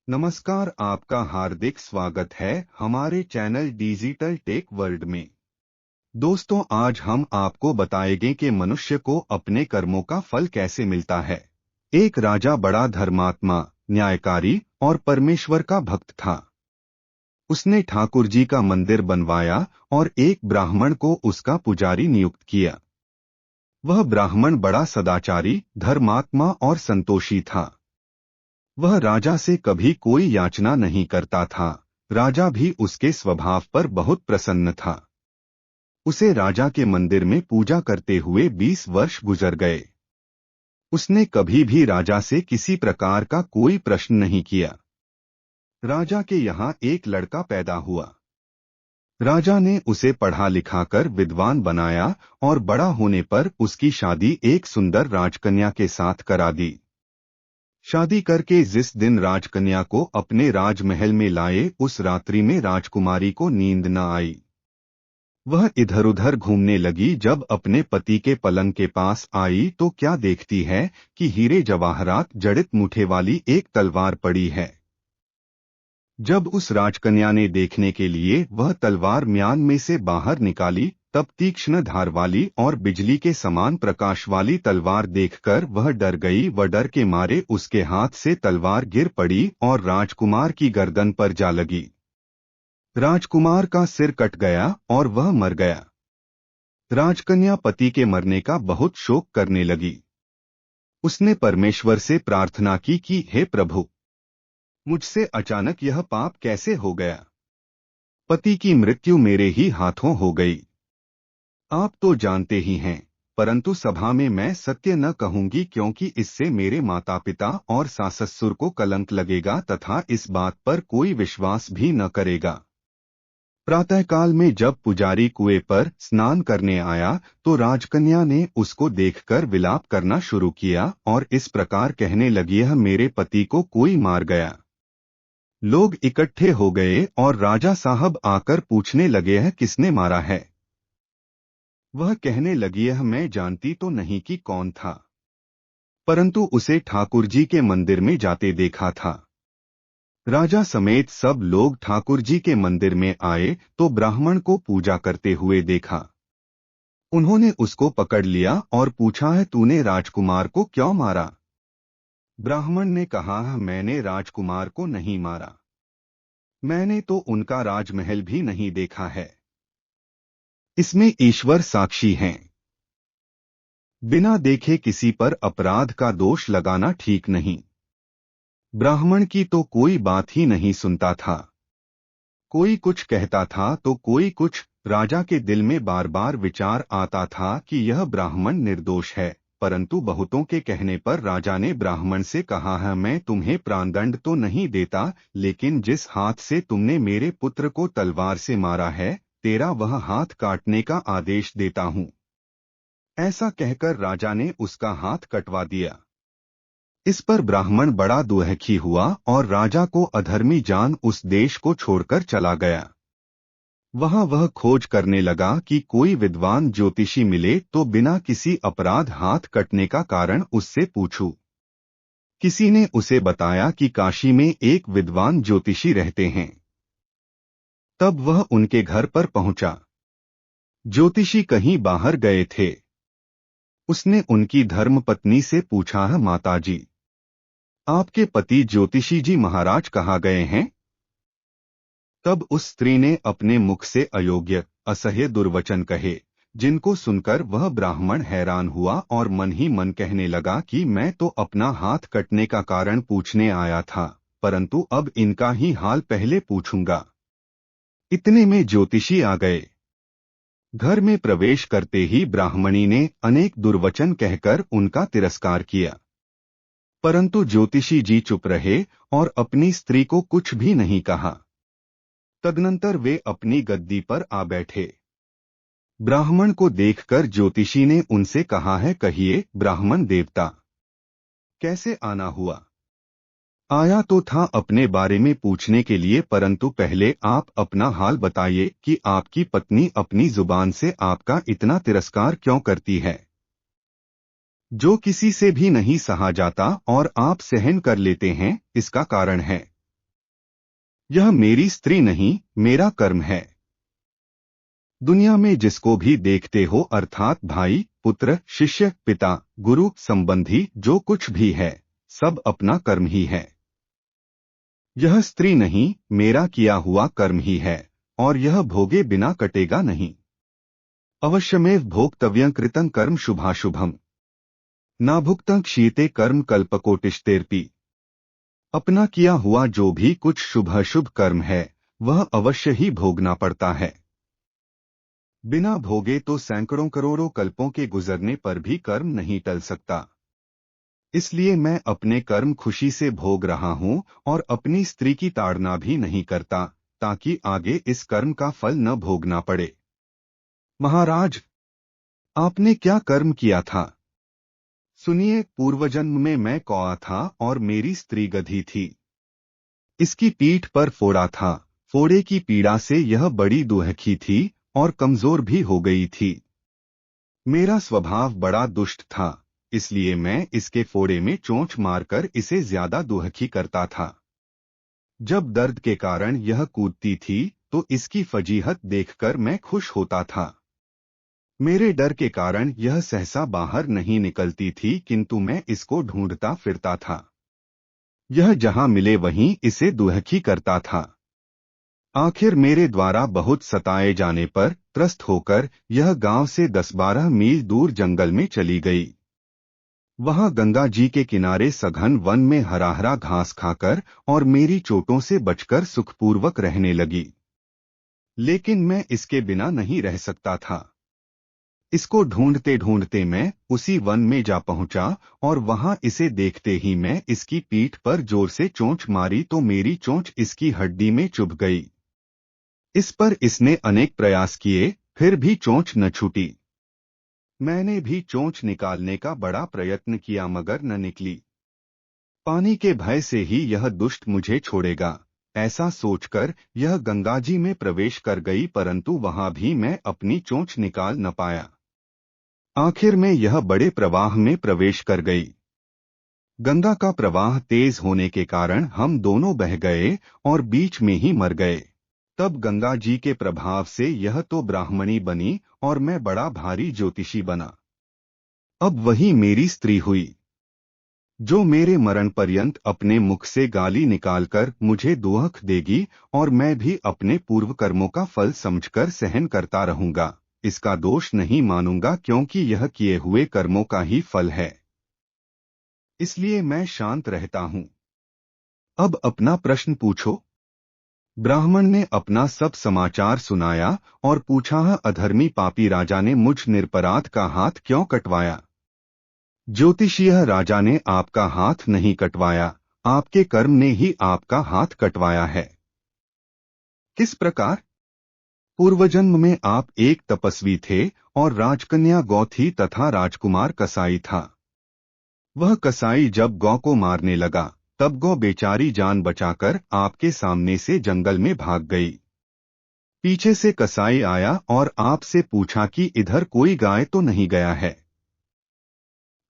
नमस्कार, आपका हार्दिक स्वागत है हमारे चैनल डिजिटल टेक वर्ल्ड में। दोस्तों, आज हम आपको बताएंगे कि मनुष्य को अपने कर्मों का फल कैसे मिलता है। एक राजा बड़ा धर्मात्मा, न्यायकारी और परमेश्वर का भक्त था। उसने ठाकुर जी का मंदिर बनवाया और एक ब्राह्मण को उसका पुजारी नियुक्त किया। वह ब्राह्मण बड़ा सदाचारी, धर्मात्मा और संतोषी था। वह राजा से कभी कोई याचना नहीं करता था। राजा भी उसके स्वभाव पर बहुत प्रसन्न था। उसे राजा के मंदिर में पूजा करते हुए 20 वर्ष गुजर गए। उसने कभी भी राजा से किसी प्रकार का कोई प्रश्न नहीं किया। राजा के यहाँ एक लड़का पैदा हुआ। राजा ने उसे पढ़ा लिखाकर विद्वान बनाया और बड़ा होने पर उसकी शादी एक सुंदर राजकन्या के साथ करा दी। शादी करके जिस दिन राजकन्या को अपने राजमहल में लाए, उस रात्रि में राजकुमारी को नींद न आई। वह इधर उधर घूमने लगी। जब अपने पति के पलंग के पास आई तो क्या देखती है कि हीरे जवाहरात जड़ित मुठे वाली एक तलवार पड़ी है। जब उस राजकन्या ने देखने के लिए वह तलवार म्यान में से बाहर निकाली, तब तीक्ष्ण धार वाली और बिजली के समान प्रकाश वाली तलवार देखकर वह डर गई। वह डर के मारे उसके हाथ से तलवार गिर पड़ी और राजकुमार की गर्दन पर जा लगी। राजकुमार का सिर कट गया और वह मर गया। राजकन्या पति के मरने का बहुत शोक करने लगी। उसने परमेश्वर से प्रार्थना की कि हे प्रभु, मुझसे अचानक यह पाप कैसे हो गया। पति की मृत्यु मेरे ही हाथों हो गई। आप तो जानते ही हैं, परंतु सभा में मैं सत्य न कहूंगी, क्योंकि इससे मेरे माता पिता और सास ससुर को कलंक लगेगा तथा इस बात पर कोई विश्वास भी न करेगा। प्रातःकाल में जब पुजारी कुएं पर स्नान करने आया तो राजकन्या ने उसको देखकर विलाप करना शुरू किया और इस प्रकार कहने लगी, यह मेरे पति को कोई मार गया। लोग इकट्ठे हो गए और राजा साहब आकर पूछने लगे, है किसने मारा है। वह कहने लगी, यह मैं जानती तो नहीं कि कौन था, परंतु उसे ठाकुर जी के मंदिर में जाते देखा था। राजा समेत सब लोग ठाकुर जी के मंदिर में आए तो ब्राह्मण को पूजा करते हुए देखा। उन्होंने उसको पकड़ लिया और पूछा, है तूने राजकुमार को क्यों मारा। ब्राह्मण ने कहा, मैंने राजकुमार को नहीं मारा। मैंने तो उनका राजमहल भी नहीं देखा है। इसमें ईश्वर साक्षी हैं। बिना देखे किसी पर अपराध का दोष लगाना ठीक नहीं। ब्राह्मण की तो कोई बात ही नहीं सुनता था। कोई कुछ कहता था तो कोई कुछ। राजा के दिल में बार बार विचार आता था कि यह ब्राह्मण निर्दोष है, परंतु बहुतों के कहने पर राजा ने ब्राह्मण से कहा, है मैं तुम्हें प्राणदंड तो नहीं देता, लेकिन जिस हाथ से तुमने मेरे पुत्र को तलवार से मारा है, तेरा वह हाथ काटने का आदेश देता हूँ। ऐसा कहकर राजा ने उसका हाथ कटवा दिया। इस पर ब्राह्मण बड़ा दुखी हुआ और राजा को अधर्मी जान उस देश को छोड़कर चला गया। वहां वह खोज करने लगा कि कोई विद्वान ज्योतिषी मिले तो बिना किसी अपराध हाथ कटने का कारण उससे पूछूं। किसी ने उसे बताया कि काशी में एक विद्वान ज्योतिषी रहते हैं। तब वह उनके घर पर पहुंचा। ज्योतिषी कहीं बाहर गए थे। उसने उनकी धर्मपत्नी से पूछा, माताजी, आपके पति ज्योतिषी जी महाराज कहाँ गए हैं। तब उस स्त्री ने अपने मुख से अयोग्य असह्य दुर्वचन कहे, जिनको सुनकर वह ब्राह्मण हैरान हुआ और मन ही मन कहने लगा कि मैं तो अपना हाथ कटने का कारण पूछने आया था, परंतु अब इनका ही हाल पहले पूछूंगा। इतने में ज्योतिषी आ गए। घर में प्रवेश करते ही ब्राह्मणी ने अनेक दुर्वचन कहकर उनका तिरस्कार किया, परंतु ज्योतिषी जी चुप रहे और अपनी स्त्री को कुछ भी नहीं कहा। तदनंतर वे अपनी गद्दी पर आ बैठे। ब्राह्मण को देखकर ज्योतिषी ने उनसे कहा, है कहिए ब्राह्मण देवता, कैसे आना हुआ। आया तो था अपने बारे में पूछने के लिए, परंतु पहले आप अपना हाल बताइए कि आपकी पत्नी अपनी जुबान से आपका इतना तिरस्कार क्यों करती है, जो किसी से भी नहीं सहा जाता और आप सहन कर लेते हैं, इसका कारण है। यह मेरी स्त्री नहीं, मेरा कर्म है। दुनिया में जिसको भी देखते हो अर्थात भाई, पुत्र, शिष्य, पिता, गुरु, संबंधी, जो कुछ भी है, सब अपना कर्म ही है। यह स्त्री नहीं, मेरा किया हुआ कर्म ही है, और यह भोगे बिना कटेगा नहीं। अवश्यमेव भोक्तव्यं कृतं कर्म शुभाशुभम नाभुक्तं क्षीयते कर्म कल्पकोटिष्तेरपि। अपना किया हुआ जो भी कुछ शुभ अशुभ कर्म है, वह अवश्य ही भोगना पड़ता है। बिना भोगे तो सैकड़ों करोड़ों कल्पों के गुजरने पर भी कर्म नहीं टल सकता। इसलिए मैं अपने कर्म खुशी से भोग रहा हूं और अपनी स्त्री की ताड़ना भी नहीं करता, ताकि आगे इस कर्म का फल न भोगना पड़े। महाराज, आपने क्या कर्म किया था? सुनिए, पूर्वजन्म में मैं कौआ था और मेरी स्त्री गधी थी। इसकी पीठ पर फोड़ा था। फोड़े की पीड़ा से यह बड़ी दुहखी थी और कमजोर भी हो गई थी। मेरा स्वभाव बड़ा दुष्ट था, इसलिए मैं इसके फोड़े में चोंच मारकर इसे ज्यादा दुहखी करता था। जब दर्द के कारण यह कूदती थी तो इसकी फजीहत देखकर मैं खुश होता था। मेरे डर के कारण यह सहसा बाहर नहीं निकलती थी, किंतु मैं इसको ढूंढता फिरता था। यह जहां मिले वहीं इसे दुहखी करता था। आखिर मेरे द्वारा बहुत सताए जाने पर त्रस्त होकर यह गांव से 10-12 मील दूर जंगल में चली गई। वहां गंगा जी के किनारे सघन वन में हरा हरा घास खाकर और मेरी चोटों से बचकर सुखपूर्वक रहने लगी। लेकिन मैं इसके बिना नहीं रह सकता था। इसको ढूंढते ढूंढते मैं उसी वन में जा पहुंचा और वहां इसे देखते ही मैं इसकी पीठ पर जोर से चोंच मारी तो मेरी चोंच इसकी हड्डी में चुभ गई। इस पर इसने अनेक प्रयास किए, फिर भी चोंच न छूटी। मैंने भी चोंच निकालने का बड़ा प्रयत्न किया मगर न निकली। पानी के भय से ही यह दुष्ट मुझे छोड़ेगा, ऐसा सोचकर यह गंगाजी में प्रवेश कर गई, परंतु वहां भी मैं अपनी चोंच निकाल न पाया। आखिर में यह बड़े प्रवाह में प्रवेश कर गई। गंगा का प्रवाह तेज होने के कारण हम दोनों बह गए और बीच में ही मर गए। तब गंगा जी के प्रभाव से यह तो ब्राह्मणी बनी और मैं बड़ा भारी ज्योतिषी बना। अब वही मेरी स्त्री हुई, जो मेरे मरण पर्यंत अपने मुख से गाली निकालकर मुझे दुहख देगी और मैं भी अपने पूर्व कर्मों का फल समझकर सहन करता रहूंगा। इसका दोष नहीं मानूंगा, क्योंकि यह किए हुए कर्मों का ही फल है। इसलिए मैं शांत रहता हूं। अब अपना प्रश्न पूछो। ब्राह्मण ने अपना सब समाचार सुनाया और पूछा, अधर्मी पापी राजा ने मुझ निरपराध का हाथ क्यों कटवाया? ज्योतिषीय राजा ने आपका हाथ नहीं कटवाया, आपके कर्म ने ही आपका हाथ कटवाया है। किस प्रकार? पूर्वजन्म में आप एक तपस्वी थे और राजकन्या गौ थी तथा राजकुमार कसाई था। वह कसाई जब गौ को मारने लगा, तब गौ बेचारी जान बचाकर आपके सामने से जंगल में भाग गई। पीछे से कसाई आया और आपसे पूछा कि इधर कोई गाय तो नहीं गया है।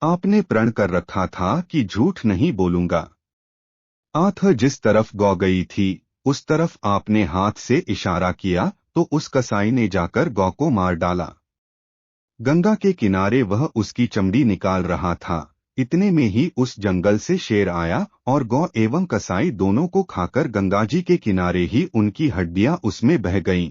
आपने प्रण कर रखा था कि झूठ नहीं बोलूंगा। आठ जिस तरफ गौ गई थी उस तरफ आपने हाथ से इशारा किया तो उस कसाई ने जाकर गौ को मार डाला। गंगा के किनारे वह उसकी चमड़ी निकाल रहा था, इतने में ही उस जंगल से शेर आया और गौ एवं कसाई दोनों को खाकर गंगाजी के किनारे ही उनकी हड्डियां उसमें बह गईं।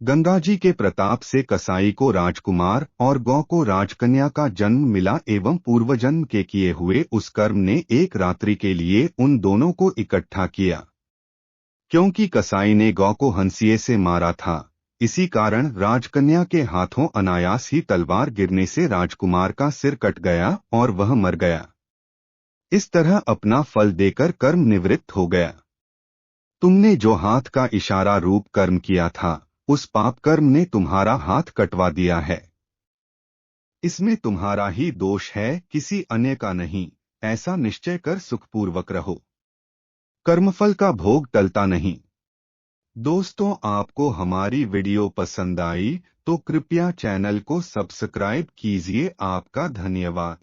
गंगाजी के प्रताप से कसाई को राजकुमार और गौ को राजकन्या का जन्म मिला एवं पूर्वजन्म के किए हुए उस कर्म ने एक रात्रि के लिए उन दोनों को इकट्ठा किया। क्योंकि कसाई ने गौ को हंसिए से मारा था, इसी कारण राजकन्या के हाथों अनायास ही तलवार गिरने से राजकुमार का सिर कट गया और वह मर गया। इस तरह अपना फल देकर कर्म निवृत्त हो गया। तुमने जो हाथ का इशारा रूप कर्म किया था, उस पाप कर्म ने तुम्हारा हाथ कटवा दिया है। इसमें तुम्हारा ही दोष है, किसी अन्य का नहीं। ऐसा निश्चय कर सुखपूर्वक रहो। कर्मफल का भोग टलता नहीं। दोस्तों, आपको हमारी वीडियो पसंद आई तो कृपया चैनल को सब्सक्राइब कीजिए। आपका धन्यवाद।